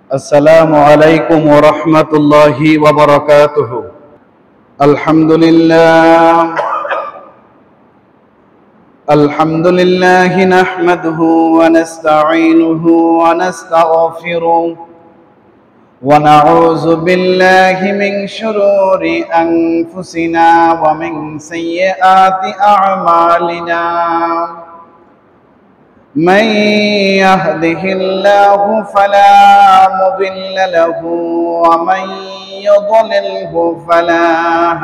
আসসালামু আলাইকুম ওয়া রাহমাতুল্লাহি ওয়া বারাকাতুহু। আলহামদুলিল্লাহ নাহমাদুহু ওয়া নাস্তাঈনুহু ওয়া নাস্তাগফিরুহ ওয়া নাউযু বিল্লাহি মিন শুরুরি আনফুসিনা ওয়া মিন সাইয়্যাতি আ'মালিনা। من يهده الله فلا مضل له ومن يضلله فلا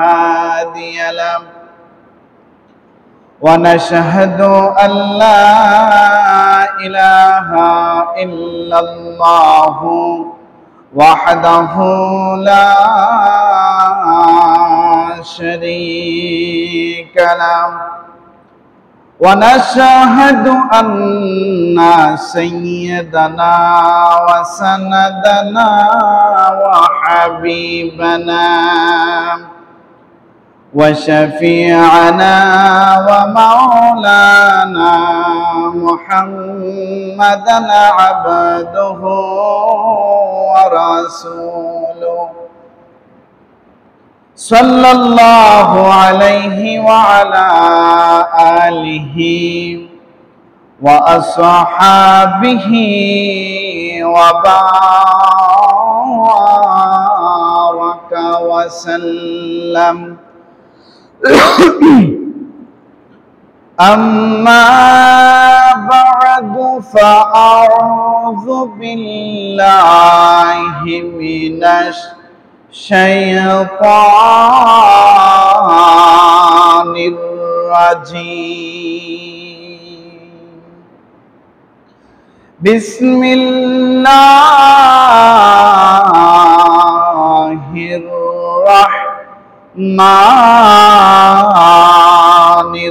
هادي له ونشهد أن لا إله إلا الله وحده لا شريك له ونشهد أن سيدنا وسندنا وحبيبنا وشفيعنا ومولانا محمدا عبده ورسوله صلى الله عليه وعلى آله وأصحابه وبارك وسلم. أما بعد فأعوذ بالله من الشيطان الرجيم. بسم الله الرحمن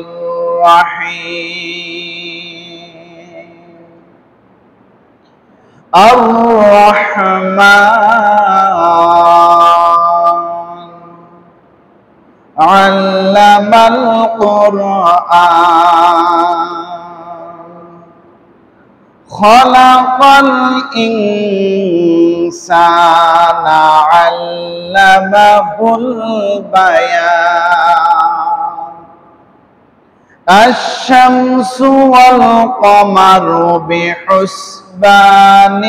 الرحيم. علم القرآن خلق الإنسان علمه البيان. الشمس والقمر بحسبان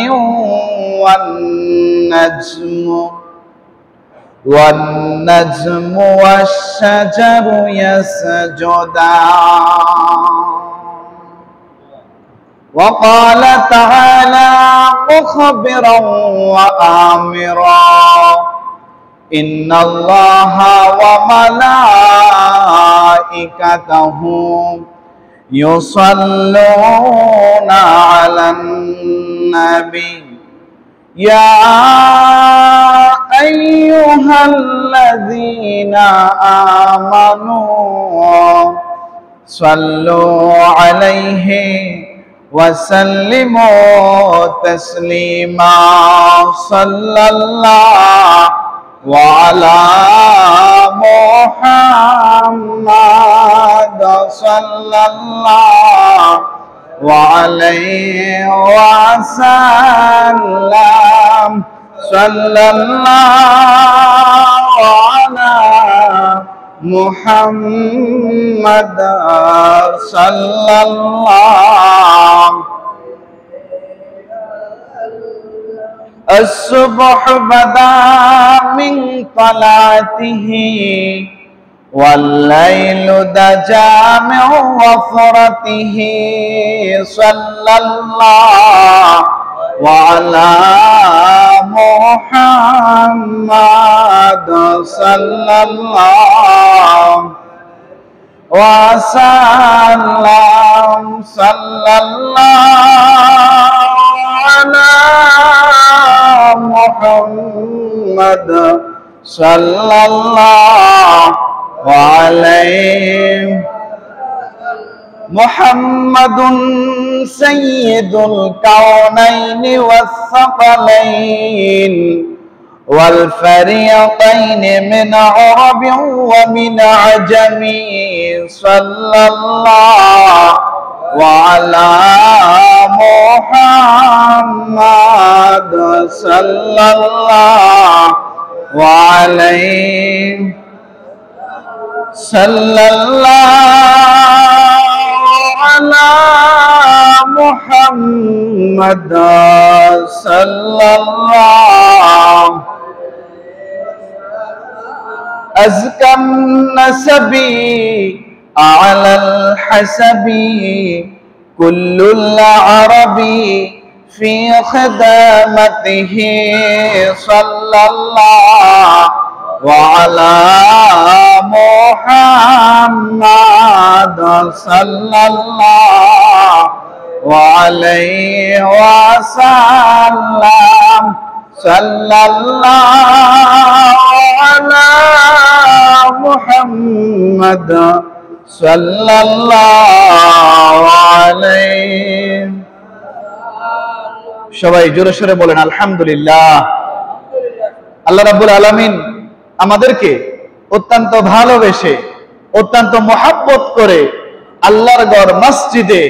والنجم والشجر يسجدان. وقال تعالى مخبرا وآمرا إن الله وملائكته يصلون على النبي يا أيها الذين آمنوا صلوا عليه وسلموا تسليما. صلى الله وعلى محمد صلى الله وعليه وسلم. صلى الله على محمد صلى الله. الصبح بدا من طلعته والليل دجى من وفرته. صلى الله وعلى محمد صلى الله وسلم. صلى الله على محمد صلى الله عليه. محمد سيد الكونين والثقلين والفريقين من عرب ومن عجم. صلى الله وعلى محمد صلى الله عليه صلى الله على محمد صلى الله أزكى النسب على الحسب كل العرب في خدمته صلى الله وعلى محمد صلى الله عليه وسلم صلى الله على محمد صلى الله عليه সবাই জোরে সোরে বলেন আলহামদুলিল্লাহ। আল্লাহ রাব্বুল আলামিন আমাদেরকে অত্যন্ত ভালোবেসে অত্যন্ত মহব্বত করে আল্লাহর ঘর মসজিদে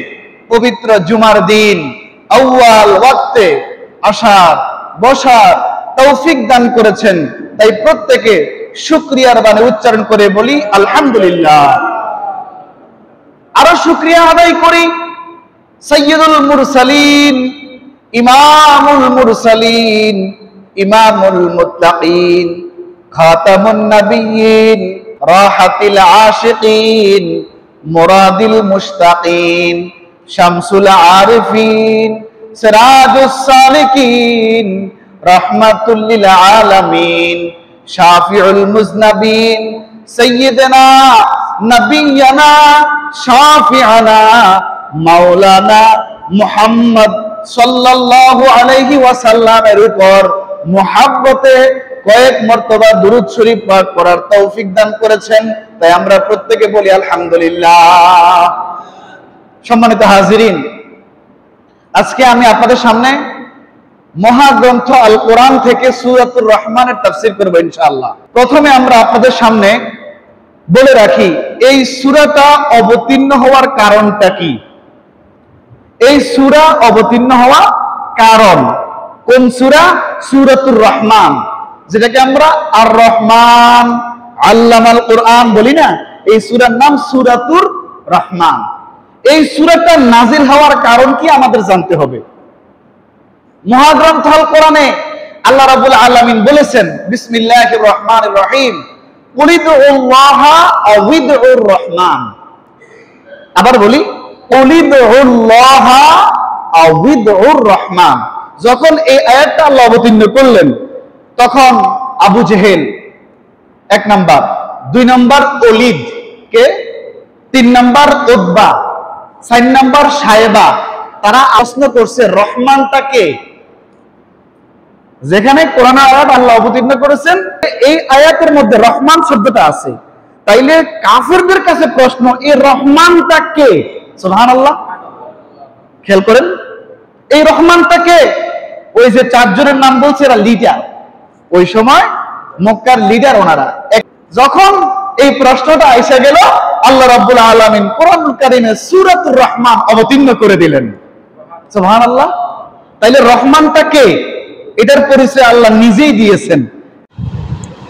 পবিত্র জুমার দিন আউয়াল ওয়াক্তে আসার বসার তৌফিক দান করেছেন। তাই প্রত্যেকে শুকরিয়ার বাণী উচ্চারণ করে বলি আলহামদুলিল্লাহ। আরো শুকরিয়া আদায় করি সাইয়্যিদুল মুরসালিন ইমামুল মুরসালিন ইমামুল মুত্তাকিন খাতামুন নবিয়্যিন রাহাতিল আশিকিন মুরাদিল মুশতাকিন শামসুল আরিফিন সিরাজুস সালিকিন রাহমাতুল লিল আলামিন শাফিউল মুজনাবিন সাইয়্যিদনা নবিয়্যানা শাফিআনা মাওলানা মুহাম্মদ সাল্লাল্লাহু আলাইহি ওয়াসাল্লামের উপর মুহাব্বতে কয়েক মর্তবা দুরূদ শরীফ পাঠ করার তৌফিক দান করেছেন। তাই আমরা প্রত্যেকে বলি আলহামদুলিল্লাহ। সম্মানিত হাজিরিন, আজকে আমি আপনাদের সামনে মহাগ্রন্থ আল কোরআন থেকে সূরাতুর রহমানের তাফসীর করব ইনশাআল্লাহ। প্রথমে আমরা আপনাদের সামনে বলে রাখি এই সূরাটা অবতীর্ণ হওয়ার কারণটা কি। এই সূরা অবতীর্ণ হওয়া কারণ কোন সূরা? সূরাতুর রহমান, যেটাকে আমরা আর রহমান আল্লামাল কোরআন বলি না, এই সূরার নাম সূরাতুর রহমান। এই সূরাটা নাজিল হওয়ার কারণ কি আমাদের জানতে হবে। মহাগ্রন্থ আল কোরআনে আল্লাহ রাব্বুল আলামিন বলেছেন বিসমিল্লাহির রহমানির রহিম কুলিদুল্লাহা আউযুর রহমান। আবার বলি কুলিদুল্লাহা আউযুর রহমান। যখন এই আয়াতটা আল্লাহ অবতীর্ণ করলেন তখন আবু জেহেল 1 নাম্বার, 2 নাম্বার ওলিদ কে, 3 নাম্বার উতবা, 4 নাম্বার সায়েবা, তারা প্রশ্ন করছে রহমানটা কে। যেখানে কোরআনের আয়াত আল্লাহ অবতীর্ণ করেছেন এই আয়াতের মধ্যে রহমান শব্দটা আছে, তাইলে কাফেরদের কাছে প্রশ্ন এই রহমানটা কে? সুবহানাল্লাহ। খেয়াল করেন এই রহমানটা কে? ওই যে 4 জনের নাম বলছে এরা লিডার, ওই সময় মক্কার লিডার ওনারা। যখন এই প্রশ্নটা এসে গেল আল্লাহ রাব্বুল আলামিন কোরআনুল কারীমে সূরাতুর রহমান অবতীর্ণ করে দিলেন। সুবহানাল্লাহ। তাইলে রহমানটা কে এটার পরিচয় আল্লাহ নিজেই দিয়েছেন।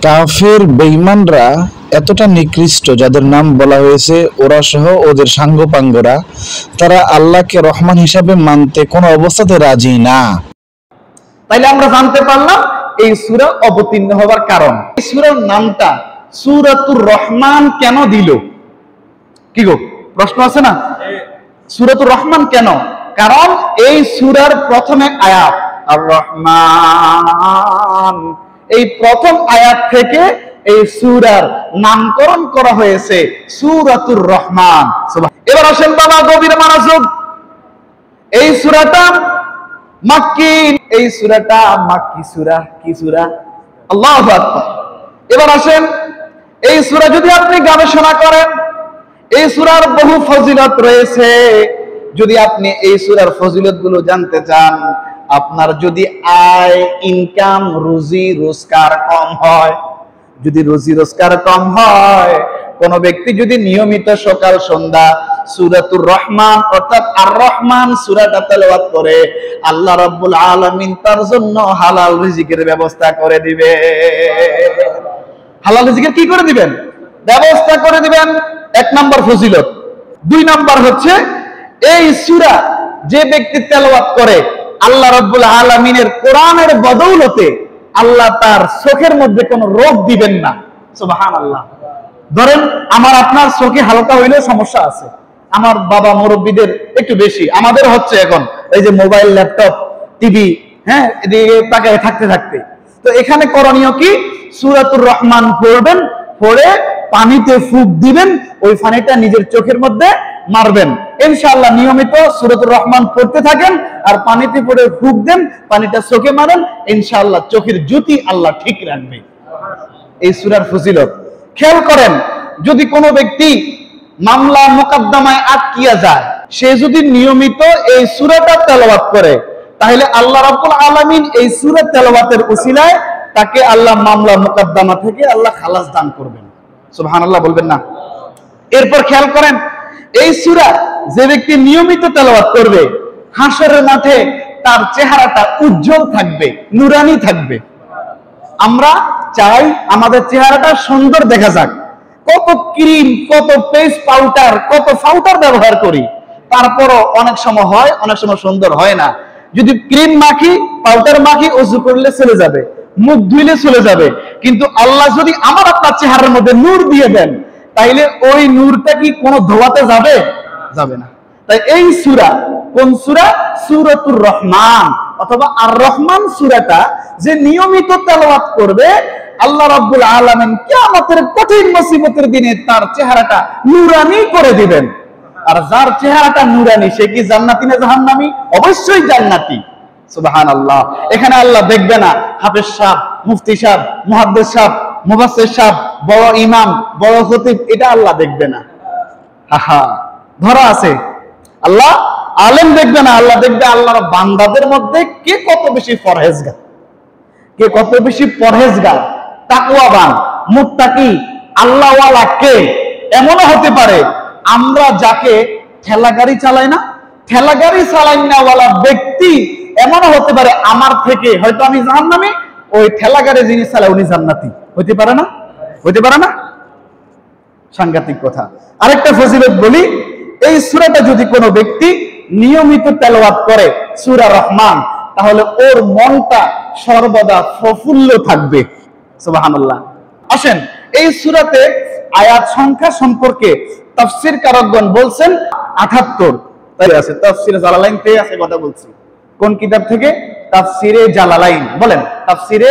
কাফের বেঈমানরা এতটা নিকৃষ্ট যাদের নাম বলা হয়েছে ওরা সহ ওদের সাঙ্গপাঙ্গরা, তারা আল্লাহকে রহমান হিসাবে মানতে কোনো অবস্থাতে রাজি না। তাইলে আমরা জানতে পারলাম এই সূরা অবতীর্ণ হওয়ার কারণ। এই সূরার নামটা সূরাতুর রহমান কেন দিল? কি গো, প্রশ্ন আছে না? সূরাতুর রহমান কেন? কারণ এই সূরার প্রথমে আয়াত আর রহমান, এই প্রথম আয়াত থেকে এই সূরার নামকরণ করা হয়েছে সূরাতুর রহমান। এবার আসেন বাবা গভীর মনোযোগ। এই সূরাটা মাক্কি, এই সূরাটা মাক্কি সূরা। কি সূরা? আল্লাহু আকবার। এবার আসেন এই সূরা যদি আপনি গবেষণা করেন এই সূরার বহু ফজিলত রয়েছে। যদি আপনি এই সূরার ফজিলতগুলো জানতে চান, আপনার যদি আয় ইনকাম রুজি রোজগার কম হয়, যদি রুজি রোজগার কম হয়, কোন ব্যক্তি যদি নিয়মিত সকাল সন্ধ্যা সূরাতুর রহমান অর্থাৎ আর রহমান সূরাটা তেলাওয়াত করে, আল্লাহ রাব্বুল আলামিন তার জন্য হালাল রিজিকের ব্যবস্থা করে দিবে। হালাল রিজিকের কি করে দিবেন? ব্যবস্থা করে দিবেন। এক নাম্বার ফজিলত। দুই নাম্বার হচ্ছে এই সূরা যে ব্যক্তি তেলাওয়াত করে, আল্লাহ রাব্বুল আলামিনের কোরআনের বদৌলতে আল্লাহ তার চোখের মধ্যে কোনো রোগ দিবেন না। সুবহানাল্লাহ। ধরেন আমার আপনার চোখে হালকা হইলেও সমস্যা আছে, আমার বাবা মুরব্বীদের একটু বেশি, আমাদের হচ্ছে এখন এই যে মোবাইল ল্যাপটপ টিভি, হ্যাঁ, এদিকে তাকায় থাকতে থাকতে। তো এখানে করণীয় কি? সূরাতুর রহমান পড়বেন, পড়ে পানিতে ফুঁক দিবেন, ওই পানিটা নিজের চোখের মধ্যে মারবেন। ইনশাআল্লাহ নিয়মিত সূরাতুর রহমান পড়তে থাকেন আর পানিতে পড়ে ফুঁক দেন, পানিটা চোখে মারেন, ইনশাআল্লাহ চোখের জ্যোতি আল্লাহ ঠিক রাখবে। এই সূরার ফজিলত খেয়াল করেন। যদি কোনো ব্যক্তি মামলা মোকদ্দমায় আটকিয়া যায়, সে যদি নিয়মিত এই সূরাটা তেলাওয়াত করে, তাহলে আল্লাহ রাব্বুল আলামিন এই সূরা তেলাওয়াতের উসিলায় তাকে আল্লাহ মামলা মোকদ্দমা থেকে আল্লাহ খালাস দান করবেন। সুবহানাল্লাহ বলবেন না? এরপর খেয়াল করেন, এই সূরা যে ব্যক্তি নিয়মিত তেলাওয়াত করবে, হাসরের মাঠে তার চেহারাটা উজ্জ্বল থাকবে, নূরানি থাকবে। আমরা চাই আমাদের চেহারাটা সুন্দর দেখা যাক। কত ক্রিম, কত পেস্ট পাউডার, কত পাউডার ব্যবহার করি, তারপরও অনেক সময় হয়, অনেক সময় সুন্দর হয় না। যদি ক্রিম মাখি, পাউডার মাখি, ওযু করলে চলে যাবে, মুখ ধুইলে চলে যাবে, কিন্তু আল্লাহ যদি আমার আপনার চেহারার মধ্যে নূর দিয়ে দেন, তাইলে ওই নূরটা কি কোনো ধোয়াতে যাবে? যাবে না। তাই এই সূরা, কোন সূরা? সূরাতুর রহমান অথবা আর রহমান সূরাটা যে নিয়মিত তেলাওয়াত করবে, আল্লাহ রাব্বুল আলামিন কিয়ামতের কঠিন মুসিবতের দিনে তার চেহারাটা নূরানি করে দিবেন। আর যার চেহারাটা নূরানি, সে কি জান্নাতি না জাহান্নামী? অবশ্যই জান্নাতি। সুবহানাল্লাহ। এখানে আল্লাহ দেখবে না হাফেজ সাহেব, মুফতি সাহেব, মুহাদ্দিস সাহেব, মুফাসসির সাহেব, বড় ইমাম, বড় খতিব, এটা আল্লাহ দেখবে না। হাহা, ধরা আছে। আল্লাহ আলেম দেখবে না, আল্লাহ দেখবে আল্লাহর বান্দাদের মধ্যে কে কত বেশি পরহেজগার, কে কত বেশি পরহেজগার, তাকওয়াবান, মুত্তাকি, আল্লাহওয়ালা কে। এমনও হতে পারে আমরা যাকে ঠেলা গাড়ি চালাই না, ঠেলা গাড়ি চালাই না ওয়ালা ব্যক্তি, এমনও হতে পারে আমার থেকে, হয়তো আমি জাহান্নামী, ওই ঠেলা গাড়ি যিনি চালায় উনি জান্নাতি। হতে পারে না? হতে পারে না? সাংঘাতিক কথা। আরেকটা ফজিলত বলি, এই সূরাটা যদি কোনো ব্যক্তি নিয়মিত তেলাওয়াত করে, সূরা রহমান, তাহলে ওর মনটা সর্বদা প্রফুল্ল থাকবে। সুবহানাল্লাহ। আসেন, এই সূরাতে আয়াত সংখ্যা সম্পর্কে তাফসীর কারকগণ বলছেন 78। তাই আছে তাফসীরে জালালাইন থেকে আছে, কথা বলছি। কোন কিতাব থেকে? তাফসীরে জালালাইন। বলেন, তাফসীরে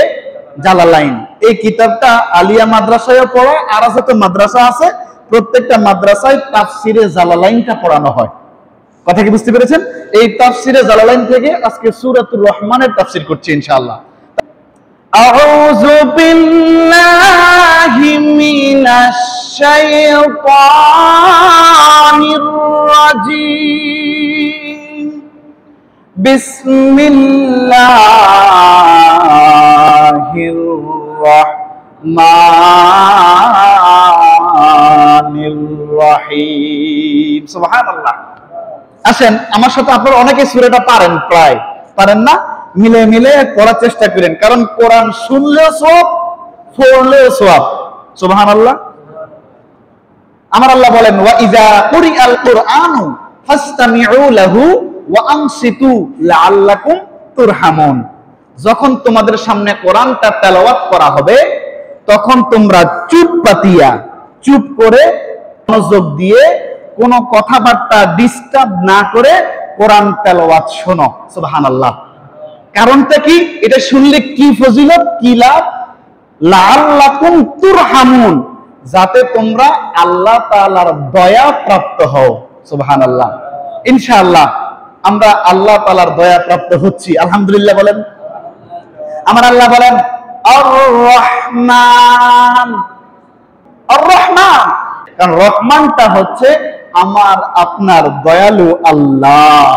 জালালাইন। এই কিতাবটা আলিয়া মাদ্রাসায়ও পড়ে, আর আছে তো মাদ্রাসা আছে, প্রত্যেকটা মাদ্রাসায় তাফসীরে জালালাইনটা পড়ানো হয়। কথা কি বুঝতে পেরেছেন? এই তাফসীরে জালালাইন থেকে আজকে সূরাতুর রহমানের তাফসীর করছি ইনশাআল্লাহ। আউযু বিল্লাহি মিনাশ শাইতানির রাজীম। বিসমিল্লাহির রাহমানির রহিম। সুবহানাল্লাহ। আসেন, আমার সাথে আপনারা অনেকে সূরাটা পারেন, প্রায় পারেন না? মিলে মিলে পড়ার চেষ্টা করেন, কারণ কোরআন শুনলেও সওয়াব, পড়লেও সওয়াব। সুবহানাল্লাহ। আমার আল্লাহ বলেন, ওয়া ইযা কুরিআল কুরআনু ফাসতামিউ লাহু ওয়া আনসিতু লাআল্লাকুম তুরহামুন। যখন তোমাদের সামনে কোরআনটা তেলাওয়াত করা হবে, তখন তোমরা চুপ পাতিয়া, চুপ করে মনোযোগ দিয়ে, কোনো কথাবার্তা ডিস্টার্ব না করে কোরআন তেলাওয়াত শোনো। সুবহানাল্লাহ। কারণটা কি? এটা শুনলে কি ফজিলত, কি লাভ? লাআল্লাকুম তুরহামুন, যাতে তোমরা আল্লাহ তাআলার দয়া প্রাপ্ত হও। সুবহানাল্লাহ। ইনশাআল্লাহ আমরা আল্লাহ তাআলার দয়া প্রাপ্ত হচ্ছি, আলহামদুলিল্লাহ বলেন। আমার আল্লাহ বলেন আর রহমান। আর রহমান, কারণ রহমানটা হচ্ছে আমার আপনার দয়ালু আল্লাহ,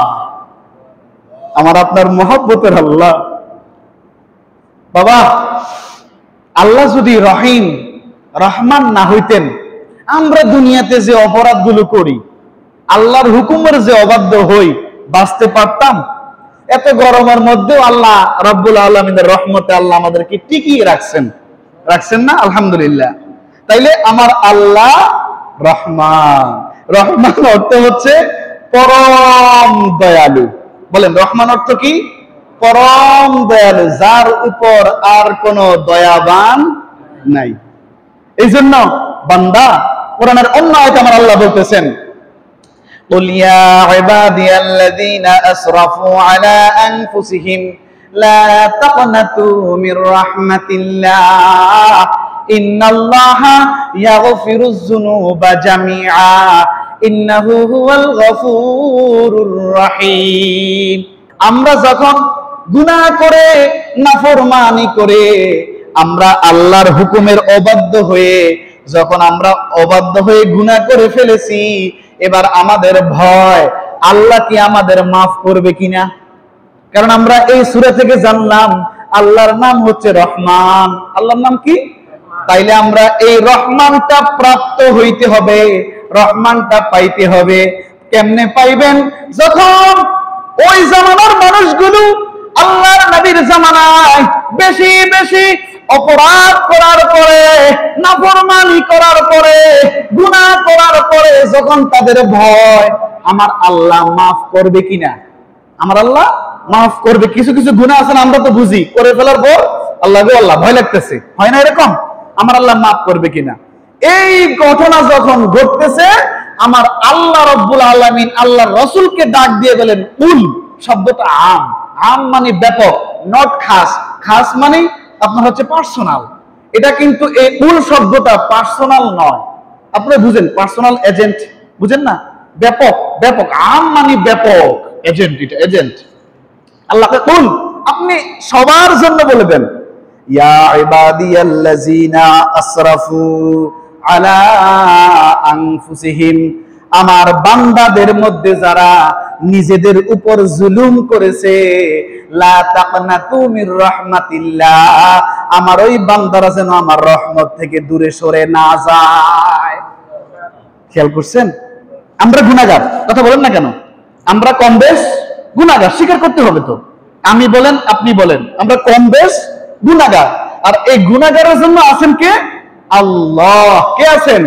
আমার আপনার মহব্বতের আল্লাহ। বাবা, আল্লাহ যদি রহিম রহমান না হইতেন, আমরা দুনিয়াতে যে অপরাধগুলো করি, আল্লাহর হুকুমের যে অবাধ্য হই, বাঁচতে পারতাম? এত গরমের মধ্যেও আল্লাহ রাব্বুল আলামিনের রহমতে আল্লাহ আমাদেরকে টিকিয়ে রাখছেন না? আলহামদুলিল্লাহ। তাইলে আমার আল্লাহ রহমান। রহমান অর্থ হচ্ছে পরম দয়ালু। বলেন রহমান অর্থ কি? পরম দয়ালু, যার উপর আর কোন দয়াবান নাই। এই জন্য বান্দা, কোরআনের অন্য আয়াতে আমার আল্লাহ বলতেছেন, قل يا عبادي الذين أسرفوا على أنفسهم لا تقنطوا من رحمة الله إن الله يغفر الذنوب جميعا إنه هو الغفور الرحيم। আমরা যখন গুনাহ করে, নাফরমানি করে, আমরা আল্লাহর হুকুমের অবাধ্য হয়ে, যখন আমরা অবাধ্য হয়ে গুনাহ করে ফেলেছি, এবার আমাদের ভয় আল্লাহ কি আমাদের মাফ করবে কিনা। কারণ আমরা এই সূরা থেকে জানলাম আল্লাহর নাম হচ্ছে রহমান। আল্লাহর নাম কি? তাইলে আমরা এই রহমানটা প্রাপ্ত হইতে হবে, রহমানটা পাইতে হবে। কেমনে পাইবেন? যখন ওই জামানার মানুষগুলো আল্লাহর নবীর জামানায় বেশি বেশি অপরাধ করার পরে, নাফরমানি করার পরে, গুনাহ করার পরে যখন তাদের ভয় আমার আল্লাহ মাফ করবে কিনা, আমার আল্লাহ মাফ করবে। কিছু কিছু গুনাহ আছে না, আমরা তো বুঝি, করে ফেলার পর আল্লাহ গো আল্লাহ ভয় লাগতেছে, হয় না এরকম? আমার আল্লাহ মাফ করবে কিনা। এই ঘটনা যখন ঘটতেছে, আমার আল্লাহ রাব্বুল আলামিন আল্লাহর রাসূলকে ডাক দিয়ে বলেন, উল শব্দটা আম। আম মানে ব্যাপক, নট খাস। খাস মানে আপনার হচ্ছে পার্সোনাল। এটা কিন্তু এই উল শব্দটা পার্সোনাল নয়। আপনারা বুঝেন, পার্সোনাল এজেন্ট বুঝেন না? ব্যাপক, ব্যাপক। আম মানে ব্যাপক, এজেন্ট, এটা এজেন্ট। আল্লাহকে উল আপনি সবার জন্য বলে দেন, ইয়া ইবাদিয়াল্লাযিনা আসরাফু আলা আনফুসিহিম, আমার বান্দাদের মধ্যে যারা নিজেদের উপর জুলুম করেছে, লা তাকনাতু মির রাহমাতিল্লাহ, আমার ওই বান্দারা যেন আমার রহমত থেকে দূরে সরে না যায়। খেয়াল করছেন? আমরা গুনাহগার, কথা বলেন না কেন? আমরা কম বেশ গুনাহগার, স্বীকার করতে হবে তো। আমি বলেন, আপনি বলেন, আমরা কম বেশ গুনাহগার। আর এই গুনাহগারের জন্য আছেন কে? আল্লাহ। কে আছেন?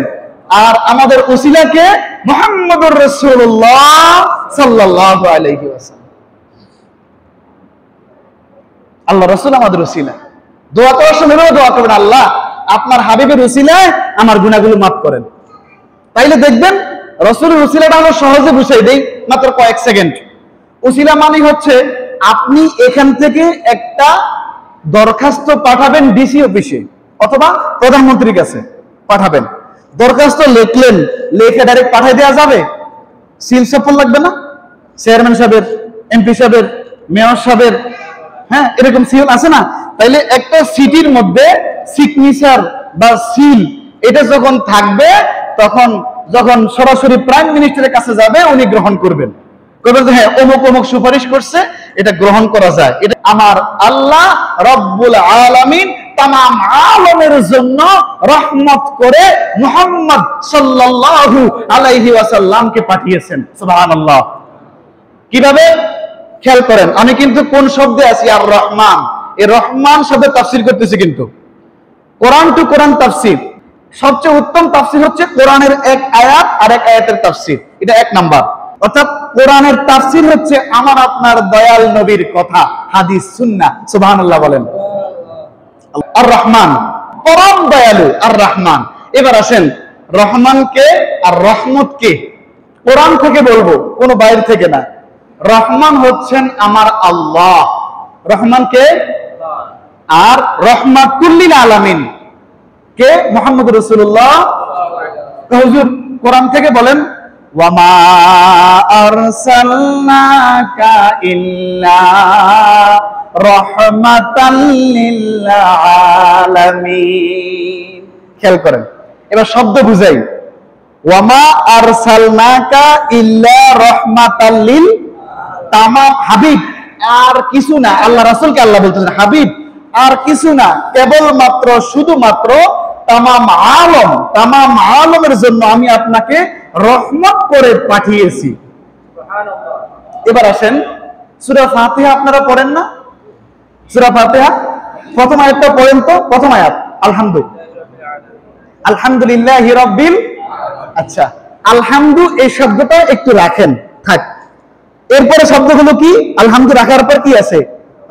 আর আমাদের উসিলা কে? মুহাম্মদুর রাসূলুল্লাহ সাল্লাল্লাহু আলাইহি ওয়াসাল্লাম। আল্লাহ রাসূল আমাদের উসিলা। দোয়া করার সময় দোয়া করবেন, আল্লাহ আপনার হাবিবের উসিলায় আমার গুনাহগুলো মাফ করেন। তাইলে দেখবেন রাসূলের উসিলাটা আমরা সহজে বুঝাই দেই, মাত্র কয়েক সেকেন্ড। উসিলা মানে হচ্ছে আপনি এখান থেকে একটা দরখাস্ত পাঠাবেন ডিসি অফিসে অথবা প্রধানমন্ত্রীর কাছে পাঠাবেন। দরখাস্ত লিখলেন, লিখে ডাইরেক্ট পাঠিয়ে দেওয়া যাবে? সিল সাপোর্ট লাগবে না? চেয়ারম্যান সাহেবের, এমপি সাহেবের, মেয়র সাহেবের, হ্যাঁ এরকম সিল আছে না? তাইলে একটা সিটির মধ্যে সিগনেচার বা সিল এটা যখন থাকবে, তখন যখন সরাসরি প্রাইম মিনিস্টারের কাছে যাবে, উনি গ্রহণ করবেন, যে হ্যাঁ অমুক অমুক সুপারিশ করছে, এটা গ্রহণ করা যায়। এটা আমার আল্লাহ রব্বুল আলামিন তামাম আলমের জন্য রহমত করে মুহাম্মদ সাল্লাল্লাহু আলাইহি ওয়াসাল্লামকে পাঠিয়েছেন। সুবহানাল্লাহ। কিভাবে? খেয়াল করেন, আমি কিন্তু কোন শব্দে আছি? আর রহমান। এই রহমান শব্দের তাফসীর করতেছি কিন্তু কোরআন টু কোরআন তাফসীর। সবচেয়ে উত্তম তাফসীর হচ্ছে কোরআনের এক আয়াত আর এক আয়াতের তাফসীর, এটা এক নাম্বার। অর্থাৎ কোরআনের তাফসীর হচ্ছে আমার আপনার দয়াল নবীর কথা, হাদিস, সুন্নাহ। সুবহানাল্লাহ বলেন। আর রহমান পরম দয়ালু, আর রহমান। এবার আসেন, রহমান কে আর রহমত কে? কোরআন থেকে বলবো, কোনো বাইরে থেকে না। রহমান হচ্ছেন আমার আল্লাহ। রহমান কে? আর রহমাতুল লিল আলামিন কে? মুহাম্মদুর রাসূলুল্লাহ। হুজুর কোরআন থেকে বলেন, ওয়ামা আরসালনাকা ইল্লা রাহমাতাল লিল আলামিন। খেয়াল করেন, এবার শব্দ বুঝাই। ওয়ামা আরসালনাকা ইল্লা রাহমাতাল লিল, তামাম হাবিব আর কিছু না। আল্লাহ রাসূলকে আল্লাহ বলতেছেন হাবিব আর কিছু না, কেবলমাত্র শুধুমাত্র তামাম আলমের জন্য আমি আপনাকে রহমত করে পাঠিয়েছি। এবার আসেন সূরা ফাতিহা আপনারা পড়েন না? সূরা ফাতিহা প্রথম আয়াতটা পড়েন তো। প্রথম আয়াত আলহামদুলিল্লাহি রাব্বিল, আচ্ছা আলহামদু এই শব্দটা একটু রাখেন, থাক। এরপরে শব্দগুলো কি? আলহামদু রাখার পর কি আছে?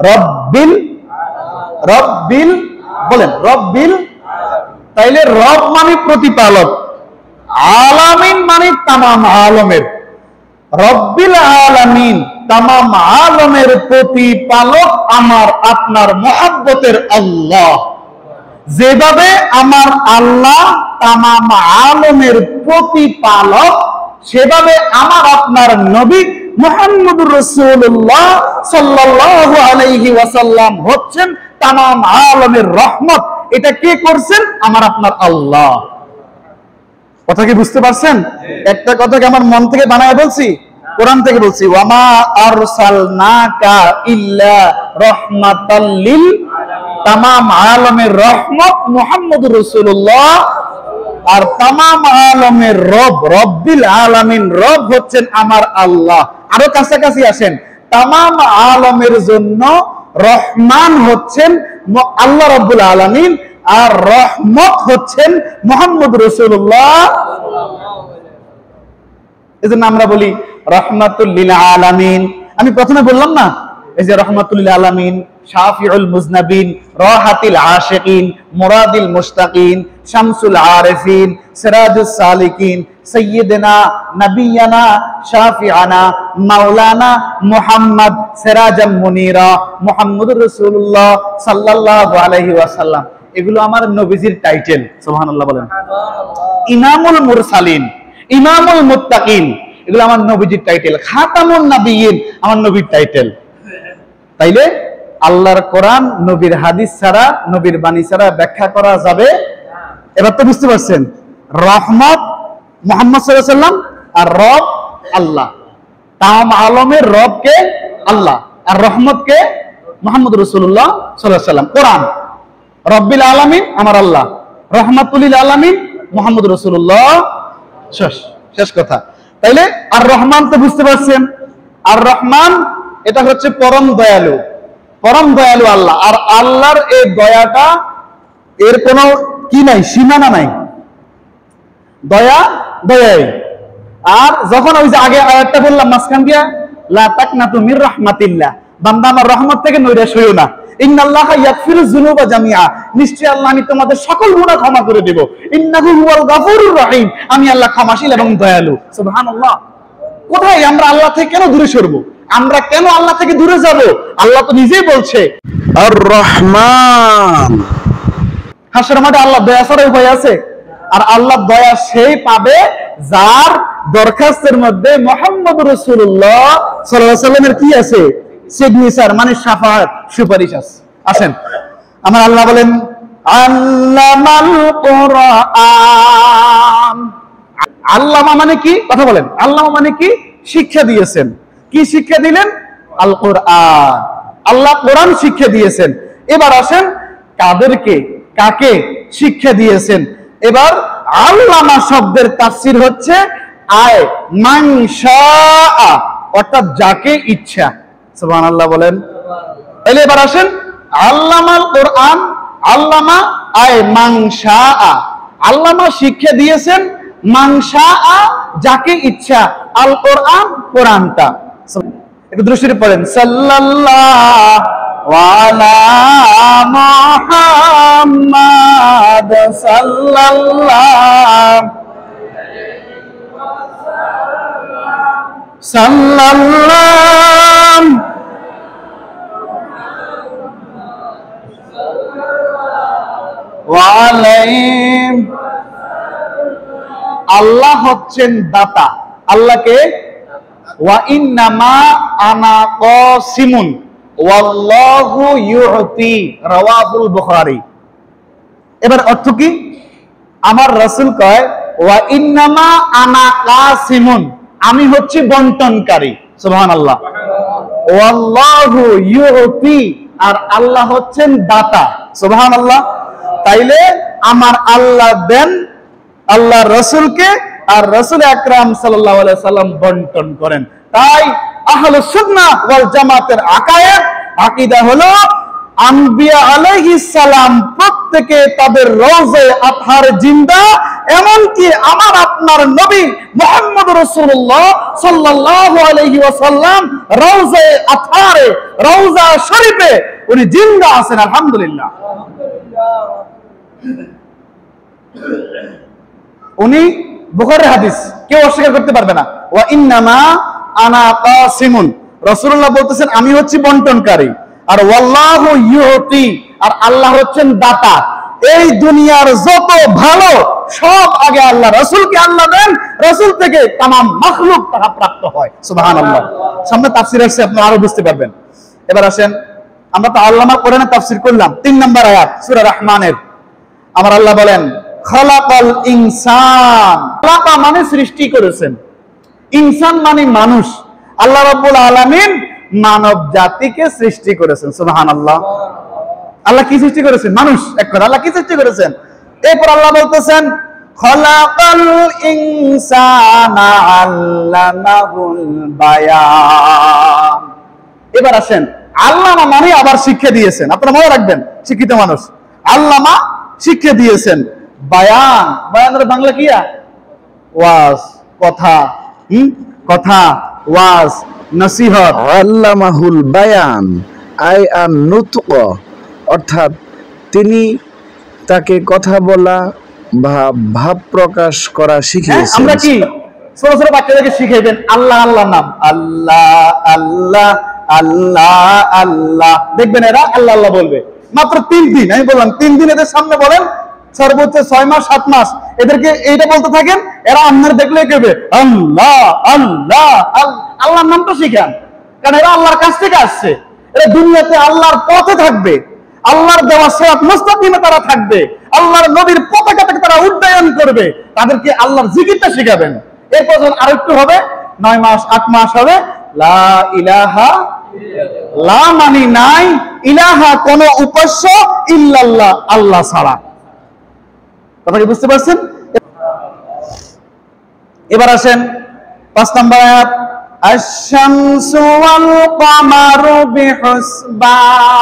রব্বিল, বলেন রব্বিল। তাইলে রব মানে প্রতিপালক, আলামিন মানে তামাম আলমের। রব্বিল আলামিন তামাম আলমের প্রতিপালক আমার আপনার মহব্বতের আল্লাহ। যেভাবে আমার আল্লাহ তামাম আলমের প্রতিপালক, সেভাবে আমার আপনার নবী মুহাম্মদুর রাসূলুল্লাহ সাল্লাল্লাহু আলাইহি ওয়াসাল্লাম হচ্ছেন তামাম আলমের রহমত। এটা কে করছেন? আমার আপনার আল্লাহ। কথা কি বুঝতে পারছেন? একটা কথাকে আমার মন থেকে বানায় বলছি, কোরআন থেকে বলছি, ওয়ামা আরসালনাকা ইল্লা রাহমাতাল লিল, তামাম আলমের রহমত মুহাম্মদুর রাসূলুল্লাহ। আর তামাম আলমের রব, রব্বিল আলামিন, রব হচ্ছেন আমার আল্লাহ। আরো কাছাকাছি আসেন, তামাম আলমের জন্য রহমান হচ্ছেন আল্লাহ রাব্বুল আলামিন, আর রহমত হচ্ছেন মুহাম্মদুর রাসূলুল্লাহ। এজন্য আমরা বলি রহমাতুল লিল আলামিন। আমি প্রথমে বললাম না, এই যে রহমাতুল লিল আলামিন, শাফিউল মুজনাবিন, রাহাতিল আশিকিন, মুরাদিল মুশতাকিন, শামসুল আরিফিন, সিরাজুস সালিকিন, সাইয়্যিদনা নবিয়ানা শাফিআনা মাওলানা মুহাম্মদ সিরাজাম মুনীরা মুহাম্মদুর রাসূলুল্লাহ সাল্লাল্লাহু আলাইহি ওয়াসাল্লাম, এগুলো আমার নবীজির টাইটেল। সুবহানাল্লাহ বলেন। ইমামুল মুরসালিন, ইমামুল মুত্তাকিন, এগুলো আমার নবীজির টাইটেল। খাতামুন নবিয়্যিন আমার নবীর টাইটেল। তাইলে আল্লাহর কোরআন নবীর হাদিস ছাড়া, নবীর বাণী ছাড়া ব্যাখ্যা করা যাবে? এবার তো বুঝতে পারছেন, রহমত মুহাম্মদ সাল্লাল্লাহু আলাইহি ওয়াসাল্লাম, আর রব আল্লাহ। তামাম আলমের রব কে? আল্লাহ। আর রহমত কে? মুহাম্মদ রাসূলুল্লাহ সাল্লাল্লাহু আলাইহি ওয়াসাল্লাম। কোরআন রব্বিল আলামিন আমার আল্লাহ, রহমাতুল লিল আলামিন মুহাম্মদ রাসূলুল্লাহ। শেষ কথা। তাইলে আর রহমান তো বুঝতে পারছেন, আর রহমান এটা হচ্ছে পরম দয়ালু, পরম দয়ালু আল্লাহ। আর আল্লাহর এই দয়াটা, এর কোনো কি নাই, সীমানা নাই, দয়া দয়াই। আর যখন ওই যে আগে আয়াতটা বললাম মাঝখান দিয়া, লা তাকনাতু মির রাহমাতিল্লাহ, বান্দা আমার রহমত থেকে নৈরাশ হইও না। ইন্নাল্লাহা ইয়াগফিরুয যুনুবা জামিআ, নিশ্চয়ই আল্লাহ আমি তোমাদের সকল গুনাহ ক্ষমা করে দেব। ইন্নাহু হুয়াল গাফুরুর রহিম, আমি আল্লাহ ক্ষমাশীল এবং দয়ালু। সুবহানাল্লাহ। কোথায় আমরা আল্লাহ থেকে কেন দূরে সরবো? আমরা কেন আল্লাহ থেকে দূরে যাব? আল্লাহ তো নিজেই বলছে আর রহমান। হাসরের মাঠে আল্লাহ দয়া ছাড়া উপায় আছে? আর আল্লাহ দয়া সেই পাবে যার দরখাস্তের মধ্যে মুহাম্মদ রাসূলুল্লাহ সাল্লাল্লাহু আলাইহি ওয়াসাল্লামের কি আছে? সিগনেচার, মানে শাফাআত, সুপারিশ আছে। আসেন, আমার আল্লাহ বলেন আল্লামাল কোরআন। আল্লামা মানে কি? কথা বলেন। আল্লামা মানে কি? শিক্ষা দিয়েছেন। কি শিক্ষা দিলেন? আল কোরআন। আল্লাহ কোরআন শিক্ষা দিয়েছেন। এবার আসেন, কাদেরকে, কাকে শিক্ষা দিয়েছেন? এবার আল্লামা শব্দের তাফসীর হচ্ছে আয় মান শাআ, অর্থাৎ যাকে ইচ্ছা। সুবহানাল্লাহ বলেন। তাহলে এবার আসেন, আল্লামাল কোরআন, আল্লামা আয় মান শাআ, আল্লামা শিক্ষা দিয়েছেন মান শাআ, যাকে ইচ্ছা। আল কোরআন, কোরআনটা। একটু দৃষ্টি পড়েন, সাল্লাল্লাহু আলা মুহাম্মাদ সাল্লাল্লাহু আলাইহি। আল্লাহ হচ্ছেন দাতা। আল্লাহকে ওয়া ইন্নামা আনা কাসিমুন ওয়াল্লাহু ইউতি, রাওয়াহুল বুখারী। এবার অর্থ কি? আমার রাসূল কয় ওয়া ইন্নামা আনা কাসিমুন, আমি হচ্ছি বন্টনকারী। সুবহানাল্লাহ। ওয়াল্লাহু ইউতি, আর আল্লাহ হচ্ছেন দাতা। সুবহানাল্লাহ। তাইলে আমার আল্লাহ দেন আল্লাহ রসুলকে, আর রসুল আকরাম সাল্লাল্লাহু আলাইহি সাল্লাম বন্টন করেন। তাই আহলুস সুন্নাহ ওয়াল জামাতের আকীদা হলো আম্বিয়া আলাইহিস সালাম প্রত্যেকে তাদের রওজায়ে আতহারে জিন্দা, এমনকি আমার আপনার নবী মুহাম্মদ রাসূলুল্লাহ সাল্লাল্লাহু আলাইহি ওয়াসাল্লাম রওজায়ে আতহারে, রওজা শরীফে উনি জিন্দা আছেন। আলহামদুলিল্লাহ। উনি বুখারীর হাদিস, কেউ অস্বীকার করতে পারবে না। ওয়া ইন্নামা আনা কাসিমুন, রাসূলুল্লাহ বলতেছেন আমি হচ্ছি বন্টনকারী, আর ওয়াল্লাহু ইউতি, আর আল্লাহ হচ্ছেন দাতা। এই দুনিয়ার যত ভালো সব আগে আল্লাহ রাসূলকে আল্লাহ দেন, রাসূল থেকে तमाम মাখলুক তাহা প্রাপ্ত হয়। সুবহানাল্লাহ। সামনে তাফসীর আছে, আপনি আরো বুঝতে পারবেন। এবার আসেন, আমরা তো আল্লামা কোরআনে তাফসীর করলাম 3 নম্বর আয়াত সূরা রহমানের। আমার আল্লাহ বলেন খালাকাল ইনসান, খালাকা মানে সৃষ্টি করেছেন, ইনসান মানে মানুষ। আল্লাহ রাব্বুল আলামিন মানব জাতিকে সৃষ্টি করেছেন। সুবহানাল্লাহ। আল্লাহ কি সৃষ্টি করেছেন? মানুষ। এক করে আল্লাহ কি সৃষ্টি করেছেন? এরপর আল্লাহ বলতেছেন খালাকাল ইনসানা আল্লামাহুল বায়ান। এবার আসেন, আল্লামা মানে আবার শিক্ষা দিয়েছেন। আপনারা মনে রাখবেন, শিক্ষিত মানুষ। আল্লামা শিক্ষা দিয়েছেন। বায়ান, বায়ানের বাংলা কি? ওয়াজ, কথা, কথা, ওয়াজ, নসিহত। আল্লামাহুল বায়ান আই আন নুতক, অর্থাৎ তিনি তাকে কথা বলা বা ভাব প্রকাশ করা শিখিয়েছেন। আমরা কি ছোট ছোট বাচ্চাদেরকে শিখাইবেন আল্লাহ আল্লাহ নাম, আল্লাহ আল্লাহ আল্লাহ আল্লাহ, দেখবেন এরা আল্লাহ আল্লাহ বলবে মাত্র 3 দিন। আমি বললাম 3 দিন এদের সামনে বলেন, সর্বোচ্চ 6 মাস 7 মাস এদেরকে এইটা বলতে থাকেন, এরা আপনার দেখলে কেবে আল্লাহ আল্লাহ আল্লাহর নামটা শিখান। কারণ এরা আল্লাহর কাছ থেকে আসছে, এরা দুনিয়াতে আল্লাহর পথে থাকবে, আল্লাহর দেওয়া সিরাত মুস্তাকিমে তারা থাকবে, আল্লাহর নবীর পতাকাটাকে তারা উড্ডয়ন করবে। তাদেরকে আল্লাহর জিকিরটা শিখাবেন। এরপর আরেকটু হবে, 9 মাস 8 মাস হবে লা ইলাহা, লা মানি নাই, ইলাহা কোন উপাস্য, ইল্লাল্লাহ আল্লাহ ছাড়া। কথা কি বুঝতে পারছেন? এবার আসেন 5 নম্বর আয়াত, আশ-শামসু ওয়াল কামারু বিহুসবান।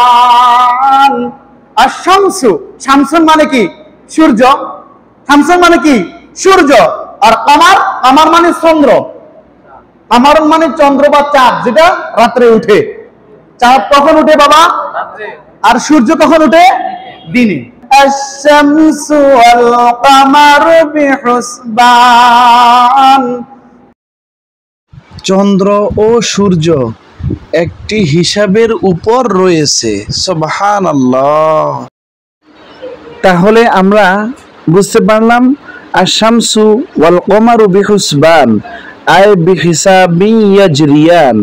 আশ-শামসু, শামসুন মানে কি? সূর্য। শামসুন মানে কি? সূর্য। আর কামার, কামার মানে চন্দ্র। কামার মানে চন্দ্র বা চাঁদ, যেটা রাত্রে উঠে। চাঁদ কখন উঠে বাবা? রাত্রে। আর সূর্য কখন উঠে? দিনে। আশ-শামসু ওয়াল কামারু বিহুসবান, চন্দ্র ও সূর্য একটি হিসাবের উপর রয়েছে। সুবহানাল্লাহ। তাহলে আমরা বুঝতে পারলাম আশ-শামসু ওয়াল কমারু বিহুসবান আই বিহিসাবিন ইয়াজরিয়ান,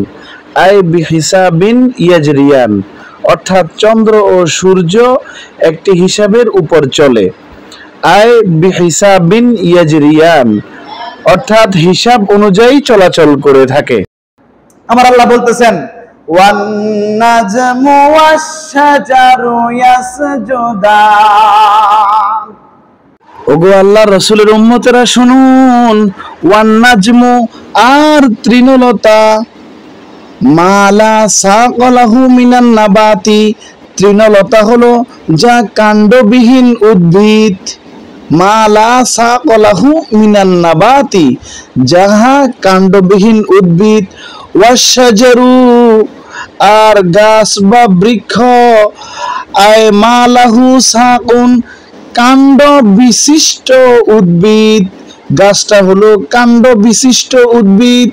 আই বিহিসাবিন ইয়াজরিয়ান, অর্থাৎ চন্দ্র ও সূর্য একটি হিসাবের উপর চলে। আই বিহিসাবিন ইয়াজরিয়ান, অর্থাৎ হিসাব অনুযায়ী চলাচল করে থাকে। আমার আল্লাহ বলতেছেন ওয়ান নাজমু ওয়াশ শাজারু ইয়াসজুদান। ওগো আল্লাহ রাসূলের উম্মতেরা শুনুন, ওয়ান নাজমু আর তৃণলতা, মালা সাকালাহু মিনান নাবাতি, তৃণলতা হলো যা কাণ্ডবিহীন উদ্ভিদ, মালা সাকালাহু মিনান নাবাতি, যাহা কাণ্ডবিহীন উদ্ভিদ, ওয়াশজারু আর গাছ বা বৃক্ষ, আয় মালাহু সাকুন কাণ্ড বিশিষ্ট উদ্ভিদ, গাছটা হলো কাণ্ড বিশিষ্ট উদ্ভিদ,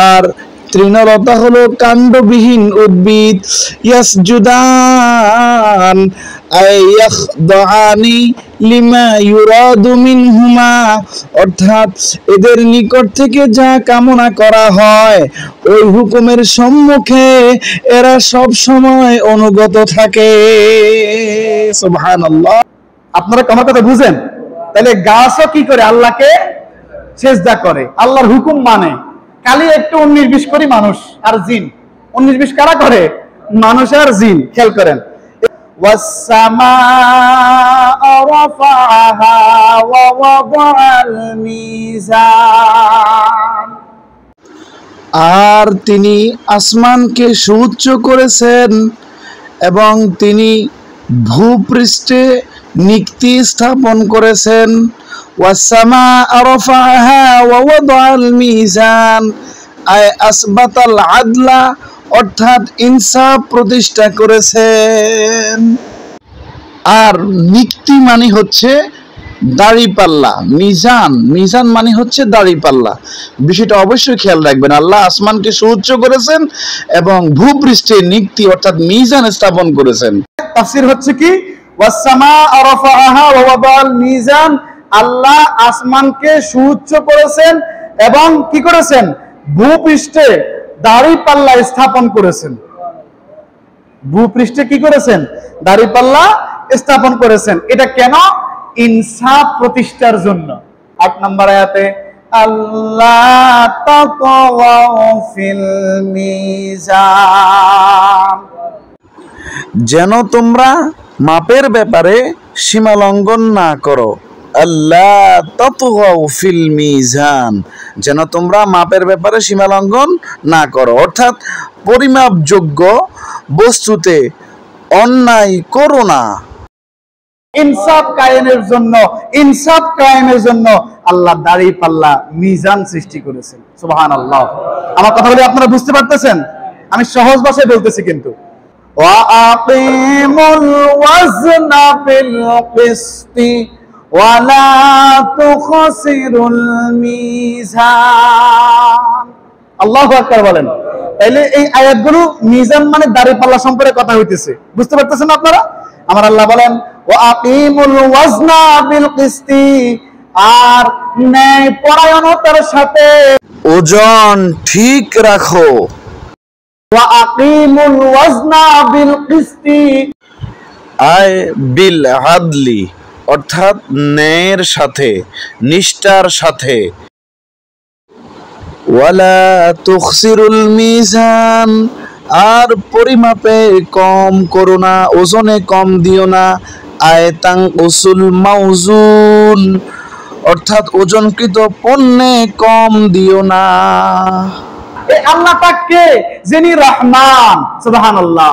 আর তৃণলতা হলো কাণ্ডবিহীন উদ্ভিদ। ইয়াসজুদান আই ইয়াখদানি লিমা ইউরাদু মিনহুমা, অর্থাৎ এদের নিকট থেকে যা কামনা করা হয় ওই হুকুমের সম্মুখে এরা সব সময় অনুগত থাকে। সুবহানাল্লাহ। আপনারা আমার কথা বুঝেন? তাহলে গাছও কি করে? আল্লাহকে সেজদা করে, আল্লাহর হুকুম মানে। খালি একটু 19-20 করি মানুষ আর জিন। 19-20 কারা করে? মানুষ আর জিন। খেয়াল করেন ওয়াস-সামাআ রাফা'আহা ওয়া ওয়াদা'আল মিজান। আর তিনি আসমানকে সুউচ্চ করেছেন এবং তিনি ভূপৃষ্ঠে নিক্তি স্থাপন করেছেন। ওয়াস-সামাআ রাফা'আহা ওয়া ওয়াদা'আল মিজান, আয় আসবাতাল আদলা, অর্থাৎ ইনসাফ প্রতিষ্ঠা করেছেন। আর নিক্তি মানে হচ্ছে দাড়িপাল্লা, মিজান, মিজান মানে হচ্ছে দাড়িপাল্লা। বিষয়টা অবশ্যই খেয়াল রাখবেন। আল্লাহ আসমানকে সুউচ্চ করেছেন এবং ভূপৃষ্ঠে নিক্তি অর্থাৎ মিজান স্থাপন করেছেন। তাফসীর হচ্ছে কি, ওয়াস-সামাআ রাফা'আহা ওয়া ওয়াদা'আল মিজান, আল্লাহ আসমানকে সুউচ্চ করেছেন এবং কি করেছেন, ভূপৃষ্ঠে দাড়িপাল্লা স্থাপন করেছেন। ভূপৃষ্ঠে কি করেছেন, দাড়িপাল্লা স্থাপন করেছেন। এটা কেন? ইনসাফ প্রতিষ্ঠার জন্য। 8 নম্বর আয়াতে আল্লাহ তাতাওয়াউ ফিল মিজান, যেন তোমরা মাপের ব্যাপারে সীমা লঙ্ঘন না করো। আল্লাহ তাতগাউ ফিল মিজান, যেন তোমরা মাপের ব্যাপারে সীমা লঙ্ঘন না করো, অর্থাৎ পরিমাপযোগ্য বস্তুতে অন্যায় করো না। ইনসাফ কায়েমের জন্য, ইনসাফ কায়েমের জন্য আল্লাহ দাড়িপাল্লা মিজান সৃষ্টি করেছেন। সুবহানাল্লাহ। আমার কথাগুলি আপনারা বুঝতে পারতেছেন? আমি সহজ ভাষায় বলতেছি কিন্তু। ওয়া আকিমুল ওয়াজনা বিল কিসতি ওয়া লা তুখসিরুল মিজান। আল্লাহু আকবার বলেন। তাইলে এই আয়াতগুলো মিজান মানে দাড়িপাল্লা সম্পর্কে কথা হইতেছে। বুঝতে পারতেছেন আপনারা? আমার আল্লাহ বলেন ওয়া আকিমুল ওয়াজনা বিল কিসতি, আর ন্যায় পরায়ণতার সাথে ওজন ঠিক রাখো। ওয়া আকিমুল ওয়াজনা বিল কিসতি, আয় বিল আদলি, অর্থাৎ ন্যায়ের সাথে, নিষ্ঠার সাথে। ওয়ালা তুখসিরুল মিজান, আর পরিমাপে কম করো না, ওজনে কম দিও না। আয়তাং উসুল মাউজুন, অর্থাৎ ওজনকৃত পণ্যে কম দিও না। এই আল্লাহ পাককে যিনি রহমান, সুবহানাল্লাহ,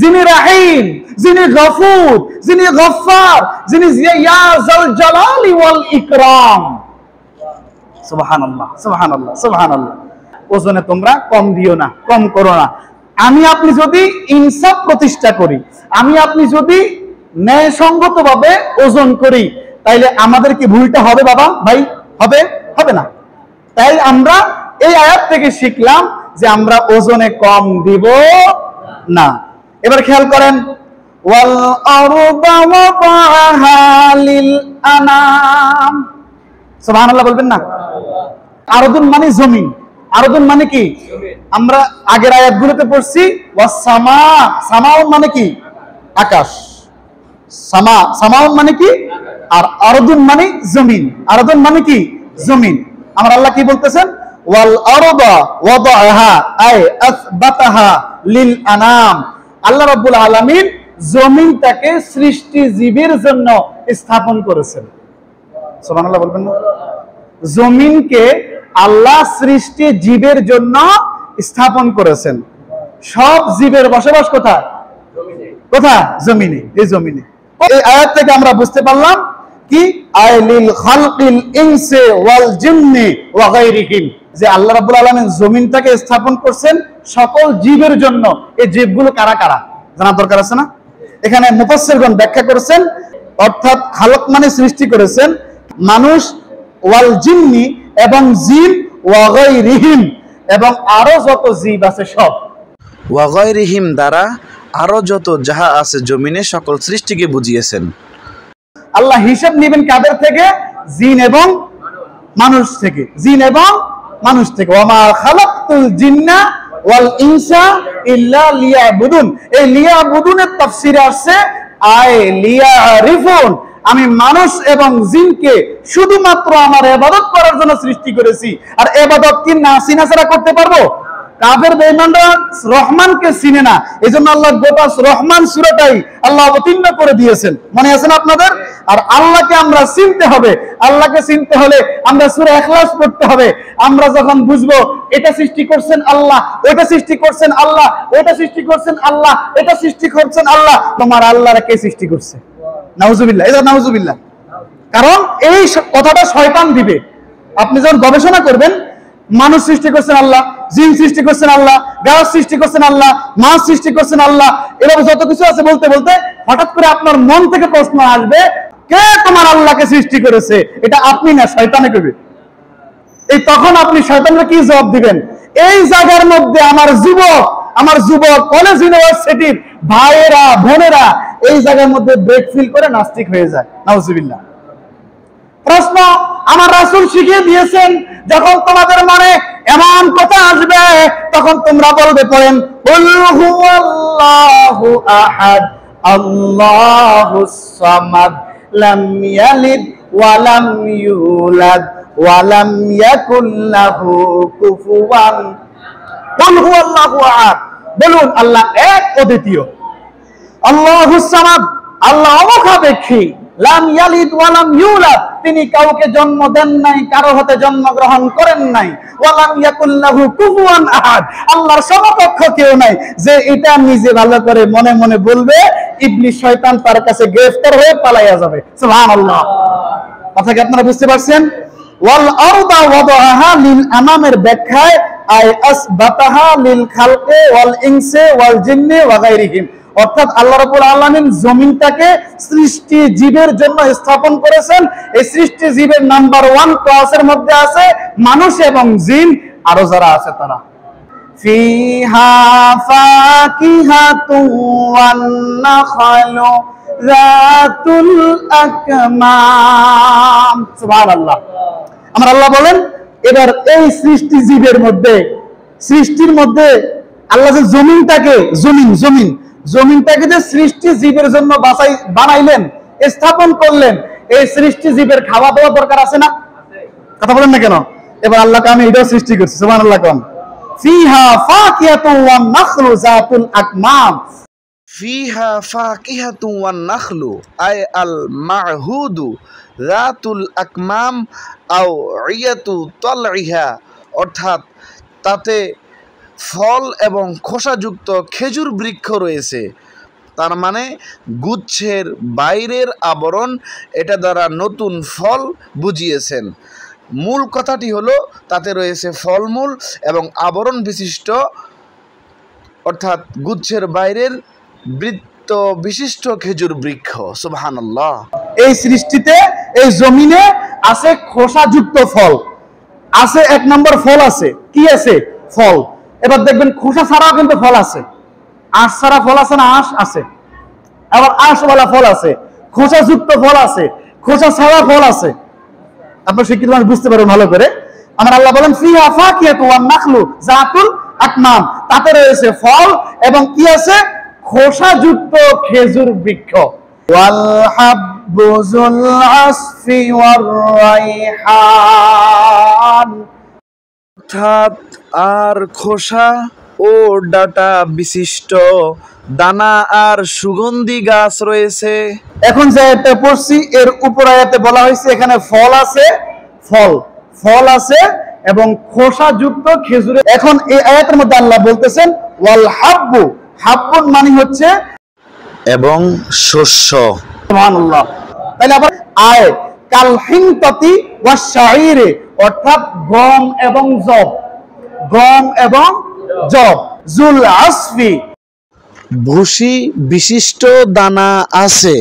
যিনি রাহিম, যিনি গফুর, যিনি গফফার, যিনি ইয়া যাল জালালি ওয়াল ইকরাম, সুবহানাল্লাহ, সুবহানাল্লাহ, সুবহানাল্লাহ। ওজনে তোমরা কম দিও না, কম করো না। আমি আপনি যদি ইনসাফ প্রতিষ্ঠা করি, আমি আপনি যদি ন্যায়সঙ্গতভাবে ওজন করি, তাইলে আমাদের কি ভুলটা হবে বাবা ভাই? হবে? হবে না। তাই আমরা এই আয়াত থেকে শিখলাম যে আমরা ওজনে কম দিব না। এবার খেয়াল করেন, ওয়াল আরদা ওয়াদা'আহা লিল আনাম, সুবহানাল্লাহ বলবেন না? আরদুন মানে জমিন, আরদুন মানে কি? আমরা আগের আয়াতগুলোতে পড়ছি ওয়াস সামা, সামাউন মানে কি? আকাশ। সামা, সামাউন মানে কি? আর আরদুন মানে জমিন, আরদুন মানে কি? জমিন। আমার আল্লাহ কি বলতেছেন? ওয়াল আরদা ওয়াদা'আহা, আয় আসবাতাহা লিল আনাম, আল্লাহ রাব্বুল আলামিন জমিনটাকে সৃষ্টিজীবীর জন্য স্থাপন করেছেন। সুবহানাল্লাহ বলবেন না? জমিনকে আল্লাহ সৃষ্টি জীবের জন্য স্থাপন করেছেন। সব জীবের বসবাস কোথায়? কোথায়? জমিনে। এই জমিনে। এই আয়াত থেকে আমরা বুঝতে পারলাম কি, আইলিল খালকিল ইনসি ওয়াল জিন্নি ওয়া গায়রিহিম, যে আল্লাহ রাব্বুল আলামিন জমিনটাকে স্থাপন করছেন সকল জীবের জন্য। এই জীবগুলো কারা কারা জানার দরকার আছে না? এখানে মুফাসসিরগণ ব্যাখ্যা করেছেন, অর্থাৎ খালক মানে সৃষ্টি করেছেন মানুষ, ওয়াল জিন্নি এবং জিন, ওয়া গায়রিহিম এবং আরো যত জীব আছে সব। ওয়া গায়রিহিম দ্বারা আরো যত যাহা আছে জমিনে সকল সৃষ্টিকে বুঝিয়েছেন। আল্লাহ হিসাব নেবেন কাদের থেকে? জিন এবং মানুষ থেকে, জিন এবং মানুষ থেকে। ওয়া মা খালাকতুল জিন্না ওয়াল ইনসা ইল্লা লিয়াবুদুন, এই লিয়াবুদুনের তাফসীরে আছে আয় লিয়ারিফুন, আমি মানুষ এবং জিনকে শুধুমাত্র আমার ইবাদত করার জন্য সৃষ্টি করেছি। আর ইবাদত কি নাসিনা ছাড়া করতে পারবো? কাফের বেঈমানরা রহমানকে চিনে না, এজন্য আল্লাহ গোটা রহমান সূরাটাই আল্লাহ অবতীর্ণ করে দিয়েছেন। মনে আছে না আপনাদের? আর আল্লাহকে আমরা চিনতে হবে। আল্লাহকে চিনতে হলে আমরা সূরা ইখলাস পড়তে হবে। আমরা যখন বুঝবো এটা সৃষ্টি করছেন আল্লাহ, ওটা সৃষ্টি করছেন আল্লাহ, ওটা সৃষ্টি করছেন আল্লাহ, এটা সৃষ্টি করছেন আল্লাহ, তোমার আল্লাহরা কে সৃষ্টি করছে? নাউজুবিল্লাহ। এটা নাউজুবিল্লাহ। কারণ এই কথাটা শয়তান দিবে। আপনি যখন গবেষণা করবেন, মানুষ সৃষ্টি করছেন আল্লাহ, জিন সৃষ্টি করছেন আল্লাহ, গাছ সৃষ্টি করছেন আল্লাহ, মাছ সৃষ্টি করছেন আল্লাহ, এরকম যত কিছু আছে বলতে বলতে হঠাৎ করে আপনার মন থেকে প্রশ্ন আসবে, কে তোমার আল্লাহকে সৃষ্টি করেছে? এটা আপনি না, শয়তানে করবে। এই তখন আপনি শয়তানকে কি জবাব দিবেন? এই জায়গার মধ্যে আমার যুবক কলেজ ইউনিভার্সিটির ভাইয়েরা বোনেরা এই জায়গার মধ্যে ব্রেক ফিল করে নাস্তিক হয়ে যায়। নাউজুবিল্লাহ। প্রশ্ন আমার রাসূল শিখিয়ে দিয়েছেন, যখন তোমাদের মনে এমন কথা আসবে তখন তোমরা বলবে, পড়েন, কুল হুয়াল্লাহু আহাদ আল্লাহুস সামাদ লাম ইয়ালিদ ওয়া লাম ইউলাদ ওয়া লাম ইয়াকুল লাহু কুফুয়ান। কুল হুয়াল্লাহু আহাদ, বলুন আল্লাহ এক অদ্বিতীয়। আল্লাহুস সামাদ, আল্লাহ অমুখাপেক্ষী। লাম ইয়ালিদ ওয়া লাম ইউলাদ, তিনি কাউকে জন্ম দেন নাই, কারো হতে জন্মগ্রহণ করেন নাই। ওয়া লাম ইয়াকুল লাহু কুফুয়ান আহাদ, আল্লাহর সমকক্ষ কেউ নাই। যে এটা নিজে ভালো করে মনে মনে বলবে, ইবলিস শয়তান তার কাছে গ্রেফতার হয়ে পালাইয়া যাবে। সুবহানাল্লাহ। কথা কি আপনারা বুঝতে পারছেন? ওয়াল আরদা ওয়াদাহা লিল আনামের ব্যাখ্যায় আই আসবাতাহা লিল খালকি ওয়াল ইনসি ওয়াল জিন্নি ওয়া গায়রিহিম, অর্থাৎ আল্লাহ রাব্বুল আলামিন জমিনটাকে সৃষ্টি জীবের জন্য স্থাপন করেছেন। এই সৃষ্টি জীবের নাম্বার 1 ক্লাসের মধ্যে আছে মানুষ এবং জিন, আরো যারা আছে তারা। ফিহা ফাকিহাতুন ওয়ান নাখলু যাতুল আকমাম। সুবহানাল্লাহ। আমার আল্লাহ বলেন, এবার এই সৃষ্টি জীবের মধ্যে, সৃষ্টির মধ্যে আল্লাহ যে জমিনটাকে যে সৃষ্টি জীবের জন্য বানাইলেন, স্থাপন করলেন, এই সৃষ্টি জীবের খাওয়া দাওয়া দরকার আছে না? কথা বলেন না কেন? এবার আল্লাহকে আমি এটাও সৃষ্টি করছি। সুবহানাল্লাহ। কোন ফিহা ফাকিহাতুন ওয়ান নাখলু যাতুল আকমাম। ফিহা ফাকিহাতুন ওয়ান নাখলু আই আল মা'হুদু যাতুল আকমাম আও ইয়াতু তালইহা, অর্থাৎ তাতে ফল এবং খোসাযুক্ত খেজুর বৃক্ষ রয়েছে। তার মানে গুচ্ছের বাইরের আবরণ, এটা দ্বারা নতুন ফল বুঝিয়েছেন। মূল কথাটি হলো তাতে রয়েছে ফলমূল এবং আবরণ বিশিষ্ট, অর্থাৎ গুচ্ছের বাইরের বৃত্ত বিশিষ্ট খেজুর বৃক্ষ। সুবহানাল্লাহ। এই সৃষ্টিতে, এই জমিনে আছে খোসাযুক্ত ফল, আছে 1 নম্বর ফল আছে। কি আছে? ফল। এবার দেখবেন খোসা ছাড়াও কিন্তু ফল আছে। আঁশ ছাড়া ফল আছে না? আঁশ আছে। আবার আঁশওয়ালা ফল আছে, খোসাযুক্ত ফল আছে, খোসা ছাড়া ফল আছে। আপনারা শিক্ষিত মানুষ বুঝতে পারবেন ভালো করে। আমার আল্লাহ বলেন, ফিহা ফাকিহাতুন ওয়ান নাখলু যাতুল আকমাম, তাতে রয়েছে ফল এবং কি আছে? খোসাযুক্ত খেজুর বৃক্ষ। ওয়াল হাব্বু যুল আসফি ওয়ার রাইহান, অর্থাৎ আর খোসা ও ডাটা বিশিষ্ট দানা আর সুগন্ধি গাছ রয়েছে। এখন যে আয়াতটা পড়ছি এর উপর আয়াতে বলা হয়েছে এখানে ফল আছে, ফল আছে এবং খোসাযুক্ত খেজুরের। এখন এই আয়াতের মধ্যে আল্লাহ বলতেছেন ওয়াল হাব্বু, হাব্বুন মানে হচ্ছে এবং শস্য। সুবহানাল্লাহ। তাহলে আবার আয় কাল হিনতাতি ওয়াশ শাঈরি, অর্থাৎ গম এবং জব, জুল আসফি, ভুসি বিশিষ্ট দানা আছে,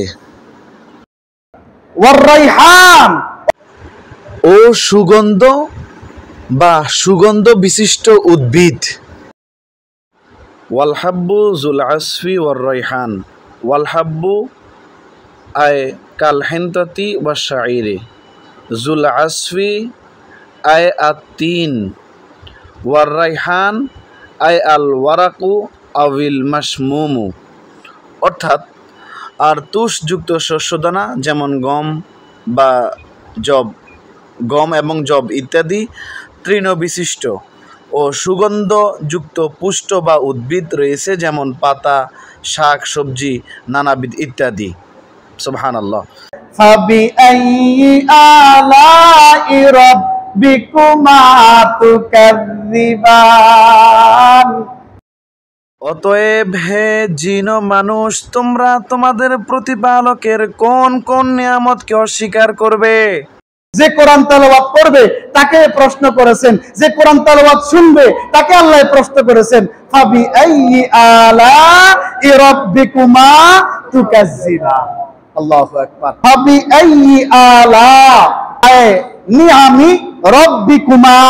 ওয়ার রাইহান, ও সুগন্ধ বা সুগন্ধ বিশিষ্ট উদ্ভিদ। ওয়াল হাব্বু যুল আসফি ওয়ার রাইহান, ওয়াল হাব্বু আয় কাল হিনতাতি ওয়াশ শাঈরি, যুল আসফি আয় আত-তিন, ওয়ার রাইহান আয় আল ওয়ারাকু আউল মাশমুমু, অর্থাৎ আর তুষযুক্ত শস্যদানা যেমন গম এবং জব ইত্যাদি, তৃণবিশিষ্ট ও সুগন্ধযুক্ত পুষ্ট বা উদ্ভিদ রয়েছে, যেমন পাতা, শাক, সবজি, নানাবিধ ইত্যাদি। সুবহানাল্লাহ। ফাবিআইয়ি আলাই রাব্বিকুমা তুকাযযিবান। অতএব হে জিন ও মানুষ, তোমরা তোমাদের প্রতিপালকের কোন কোন নিয়ামতকে অস্বীকার করবে? যে কোরআন তেলাওয়াত করবে তাকে প্রশ্ন করেছেন, যে কোরআন তেলাওয়াত শুনবে তাকে আল্লাহ প্রশ্ন করেছেন। ফাবিআইয়ি আলাই রাব্বিকুমা তুকাযযিবান। আল্লাহু আকবার। ফাবিআইয়ি আলাই নিআমি রাব্বিকুমা,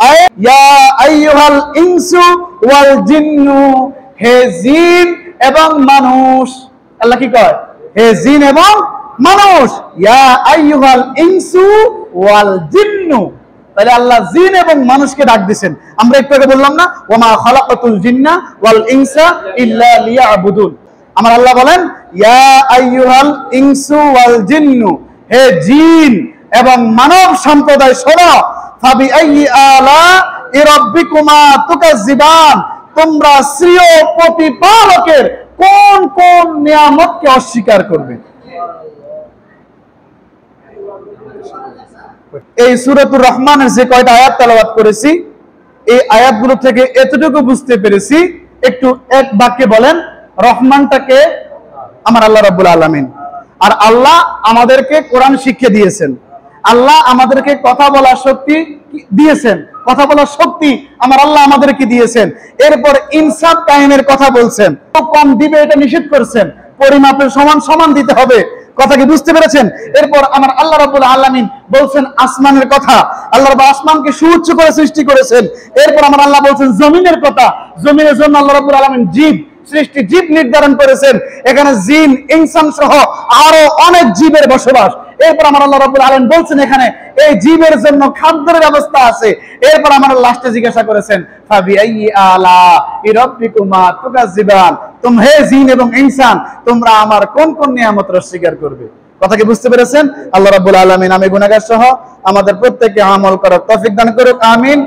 আয় ইয়া আইয়ুহাল ইনসু ওয়াল জিন্নু, হে জিন এবং মানুষ। আল্লাহ কি কয়? হে জিন এবং মানুষ। ইয়া আইয়ুহাল ইনসু ওয়াল জিন্নু, তাহলে আল্লাহ জিন এবং মানুষকে ডাক দিবেন। আমরা একটু আগে বললাম না, ওমা খালাকাতুল জিন্না ওয়াল ইনসা ইল্লা লিয়াবুদুন। আমার আল্লাহ বলেন ইয়া আইয়ুহাল ইনসু ওয়াল জিন্নু, হে জিন এবং মানব সম্প্রদায় শোনো। ফাবিআইয়ি আলাই রাব্বিকুমা তুকাযযিবান, তোমরা স্বীয় প্রতিপালকের কোন কোন নিয়ামতকে অস্বীকার করবে? এই সূরাতুর রহমানের যে কয়টা আয়াত তেলাওয়াত করেছি, এই আয়াতগুলো থেকে এতটুকু বুঝতে পেরেছি, একটু এক বাক্যে বলেন রহমানটাকে? আমার আল্লাহ রাব্বুল আলামিন। আর আল্লাহ আমাদেরকে কোরআন শিক্ষা দিয়েছেন, আল্লাহ আমাদেরকে কথা বলার শক্তি দিয়েছেন, কথা বলার শক্তি আমার আল্লাহ আমাদেরকে দিয়েছেন। এরপর ইনসাফ কায়েমের কথা বলছেন, কম দিবে এটা নিষেধ করছেন, পরিমাপের সমান সমান দিতে হবে। কথা কি বুঝতে পেরেছেন? এরপর আমার আল্লাহ রাব্বুল আলামিন বলছেন আসমানের কথা, আল্লাহ রাব্বুল আসমানকে সুউচ্চ করে সৃষ্টি করেছেন। এরপর আমার আল্লাহ বলছেন জমিনের কথা, জমিনের জন্য আল্লাহ রাব্বুল আলামিন জীব সৃষ্টি, জীব নির্ধারণ করেছেন। এখানে জিন, ইনসান সহ আরো অনেক জীবের বসবাস। এরপর আমার আল্লাহ রাব্বুল আলামিন বলছেন এখানে এই জীবের জন্য খাদ্যের ব্যবস্থা আছে। এরপর আমার লাস্টে জিজ্ঞাসা করেছেন ফাবিআইয়ি আলাই রাব্বিকুমা তুকাযযিবান, তোমরা হে জিন এবং ইনসান, তোমরা আমার কোন কোন নিয়ামত অস্বীকার করবে? কথা কি বুঝতে পেরেছেন? আল্লাহ রাব্বুল আলামিন আমি গুনাহগার সহ আমাদের প্রত্যেককে আমল করার তৌফিক দান করুক, আমিন।